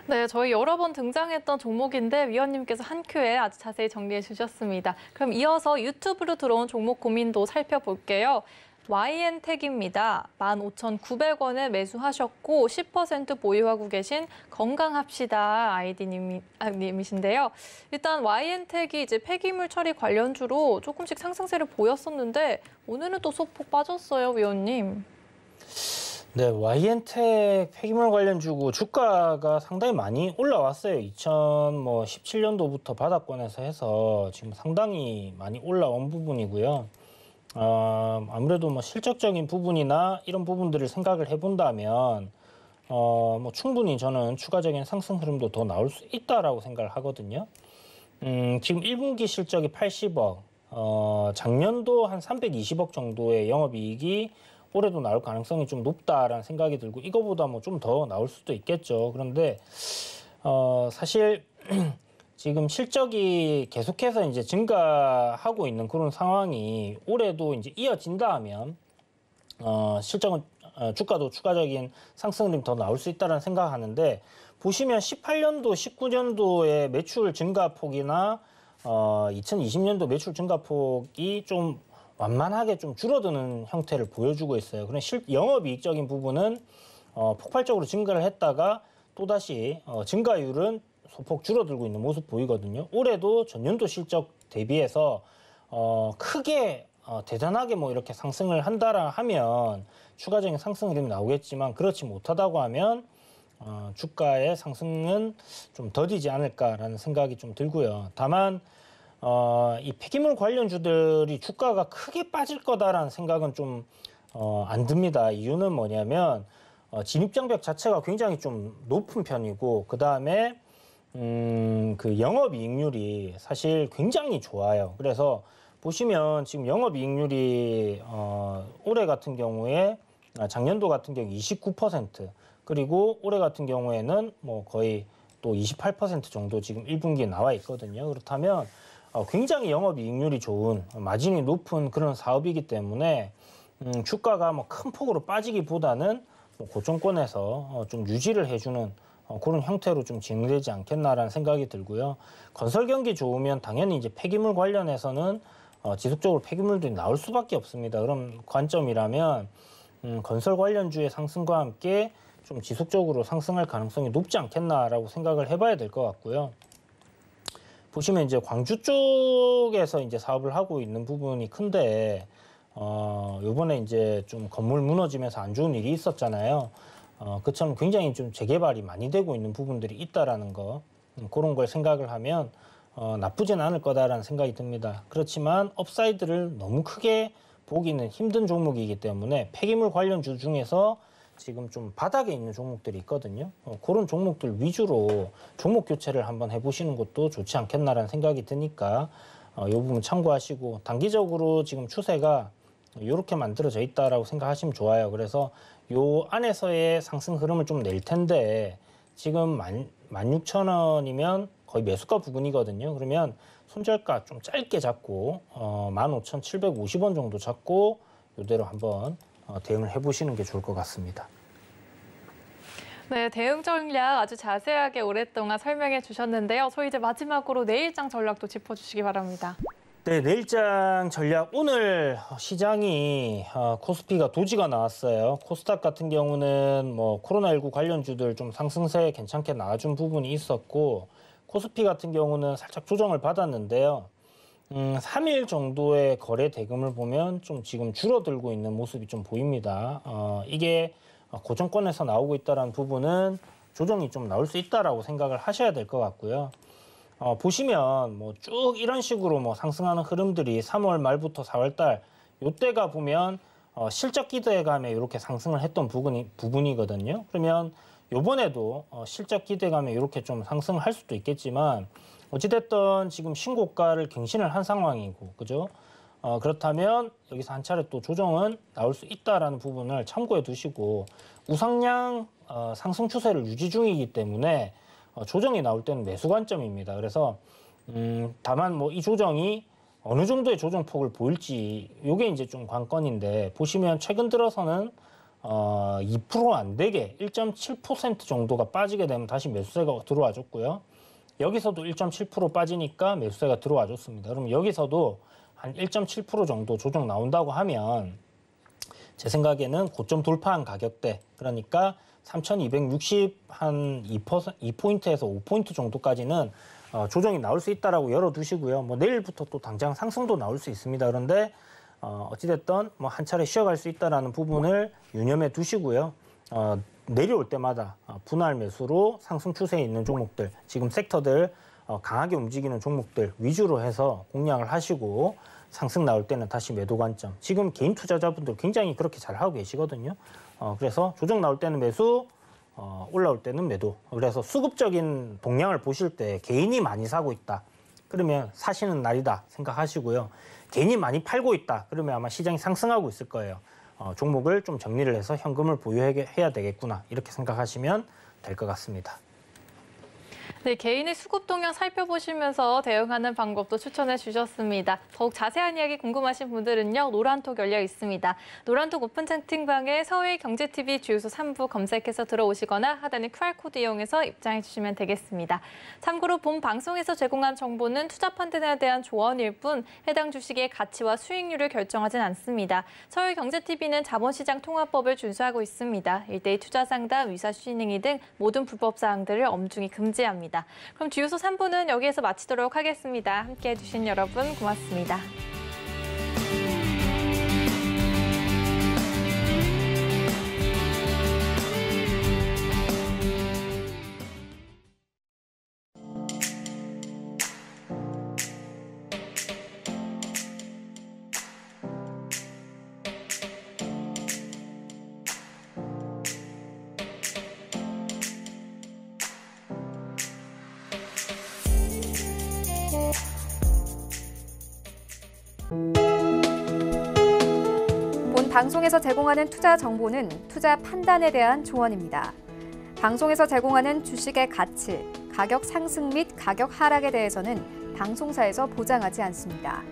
네, 저희 여러 번 등장했던 종목인데 위원님께서 한 큐에 아주 자세히 정리해 주셨습니다. 그럼 이어서 유튜브로 들어온 종목 고민도 살펴볼게요. YN텍입니다. 15,900원에 매수하셨고 10% 보유하고 계신 건강합시다 아이디님이신데요. 일단 YN텍이 이제 폐기물 처리 관련주로 조금씩 상승세를 보였었는데 오늘은 또 소폭 빠졌어요, 위원님. 네, YN텍 폐기물 관련주고 주가가 상당히 많이 올라왔어요. 2017년도부터 바닥권에서 해서 지금 상당히 많이 올라온 부분이고요. 아무래도 뭐 실적적인 부분이나 이런 부분들을 생각을 해본다면 뭐 충분히 저는 추가적인 상승 흐름도 더 나올 수 있다라고 생각을 하거든요. 지금 1분기 실적이 80억, 작년도 한 320억 정도의 영업이익이 올해도 나올 가능성이 좀 높다라는 생각이 들고 이거보다 뭐 좀 더 나올 수도 있겠죠. 그런데 사실 지금 실적이 계속해서 이제 증가하고 있는 그런 상황이 올해도 이제 이어진다면 실적은 주가도 추가적인 상승 흐름이 더 나올 수 있다는 생각하는데 보시면 18년도, 19년도의 매출 증가폭이나 2020년도 매출 증가폭이 좀 완만하게 좀 줄어드는 형태를 보여주고 있어요. 그런 영업이익적인 부분은 폭발적으로 증가를 했다가 또다시 증가율은 소폭 줄어들고 있는 모습 보이거든요. 올해도 전년도 실적 대비해서 크게 대단하게 뭐 이렇게 상승을 한다라 하면 추가적인 상승 흐름이 나오겠지만 그렇지 못하다고 하면 주가의 상승은 좀 더디지 않을까라는 생각이 좀 들고요. 다만 이 폐기물 관련주들이 주가가 크게 빠질 거다라는 생각은 좀 안 듭니다. 이유는 뭐냐면 진입장벽 자체가 굉장히 좀 높은 편이고 그 다음에 그 영업이익률이 사실 굉장히 좋아요. 그래서 보시면 지금 영업이익률이 올해 같은 경우에 작년도 같은 경우 29%, 그리고 올해 같은 경우에는 뭐 거의 또 28% 정도 지금 1분기에 나와 있거든요. 그렇다면 굉장히 영업이익률이 좋은, 마진이 높은 그런 사업이기 때문에 주가가 뭐 큰 폭으로 빠지기보다는 뭐 고정권에서 좀 유지를 해주는 그런 형태로 좀 진행되지 않겠나라는 생각이 들고요. 건설 경기 좋으면 당연히 이제 폐기물 관련해서는 지속적으로 폐기물들이 나올 수밖에 없습니다. 그런 관점이라면 건설 관련주의 상승과 함께 좀 지속적으로 상승할 가능성이 높지 않겠나라고 생각을 해봐야 될 것 같고요. 보시면 이제 광주 쪽에서 이제 사업을 하고 있는 부분이 큰데, 요번에 이제 좀 건물 무너지면서 안 좋은 일이 있었잖아요. 그처럼 굉장히 좀 재개발이 많이 되고 있는 부분들이 있다라는 거, 그런 걸 생각을 하면 나쁘진 않을 거다라는 생각이 듭니다. 그렇지만 업사이드를 너무 크게 보기는 힘든 종목이기 때문에 폐기물 관련주 중에서 지금 좀 바닥에 있는 종목들이 있거든요. 그런 종목들 위주로 종목 교체를 한번 해보시는 것도 좋지 않겠나라는 생각이 드니까 이 부분 참고하시고, 단기적으로 지금 추세가 이렇게 만들어져 있다라고 생각하시면 좋아요. 그래서 요 안에서의 상승 흐름을 좀 낼 텐데, 지금 16,000원이면 거의 매수가 부근이거든요. 그러면 손절가 좀 짧게 잡고 15,750원 정도 잡고 이대로 한번 대응을 해보시는 게 좋을 것 같습니다. 네, 대응 전략 아주 자세하게 오랫동안 설명해 주셨는데요. 저희 이제 마지막으로 내일장 전략도 짚어주시기 바랍니다. 네, 내일장 전략. 오늘 시장이 코스피가 도지가 나왔어요. 코스닥 같은 경우는 뭐 코로나19 관련주들 좀 상승세 괜찮게 나와준 부분이 있었고, 코스피 같은 경우는 살짝 조정을 받았는데요. 3일 정도의 거래 대금을 보면 좀 지금 줄어들고 있는 모습이 좀 보입니다. 이게 고정권에서 나오고 있다는 부분은 조정이 좀 나올 수 있다라고 생각을 하셔야 될 것 같고요. 보시면 뭐 쭉 이런 식으로 뭐 상승하는 흐름들이 3월 말부터 4월 달 요때가 보면 실적 기대감에 이렇게 상승을 했던 부분이거든요. 그러면 요번에도 실적 기대감에 이렇게 좀 상승을 할 수도 있겠지만, 어찌됐든 지금 신고가를 갱신을 한 상황이고, 그죠? 그렇다면 여기서 한 차례 또 조정은 나올 수 있다라는 부분을 참고해 두시고, 우상향 상승 추세를 유지 중이기 때문에 조정이 나올 때는 매수 관점입니다. 그래서 다만 뭐 이 조정이 어느 정도의 조정폭을 보일지 요게 이제 좀 관건인데, 보시면 최근 들어서는 2% 안 되게 1.7% 정도가 빠지게 되면 다시 매수세가 들어와 줬고요. 여기서도 1.7% 빠지니까 매수세가 들어와 줬습니다. 그럼 여기서도 한 1.7% 정도 조정 나온다고 하면 제 생각에는 고점 돌파한 가격대, 그러니까 3,260 한 2포인트에서 5포인트 정도까지는 조정이 나올 수 있다라고 열어두시고요. 뭐 내일부터 또 당장 상승도 나올 수 있습니다. 그런데 어찌됐든 뭐 한 차례 쉬어갈 수 있다라는 부분을 유념해 두시고요. 내려올 때마다 분할 매수로 상승 추세에 있는 종목들, 지금 섹터들 강하게 움직이는 종목들 위주로 해서 공략을 하시고, 상승 나올 때는 다시 매도 관점. 지금 개인 투자자분들 굉장히 그렇게 잘 하고 계시거든요. 그래서 조정 나올 때는 매수, 올라올 때는 매도. 그래서 수급적인 동향을 보실 때 개인이 많이 사고 있다, 그러면 사시는 날이다 생각하시고요. 개인이 많이 팔고 있다, 그러면 아마 시장이 상승하고 있을 거예요. 종목을 좀 정리를 해서 현금을 보유해야 되겠구나, 이렇게 생각하시면 될 것 같습니다. 네, 개인의 수급 동향 살펴보시면서 대응하는 방법도 추천해 주셨습니다. 더욱 자세한 이야기 궁금하신 분들은요, 노란톡 열려 있습니다. 노란톡 오픈 채팅방에 서울경제TV 주요소 3부 검색해서 들어오시거나 하단의 QR코드 이용해서 입장해 주시면 되겠습니다. 참고로 본 방송에서 제공한 정보는 투자 판단에 대한 조언일 뿐 해당 주식의 가치와 수익률을 결정하진 않습니다. 서울경제TV는 자본시장 통화법을 준수하고 있습니다. 일대일 투자 상담, 위사 추진행위 등 모든 불법 사항들을 엄중히 금지합니다. 그럼 주요소 3부는 여기에서 마치도록 하겠습니다. 함께해 주신 여러분 고맙습니다. 방송에서 제공하는 투자 정보는 투자 판단에 대한 조언입니다. 방송에서 제공하는 주식의 가치, 가격 상승 및 가격 하락에 대해서는 방송사에서 보장하지 않습니다.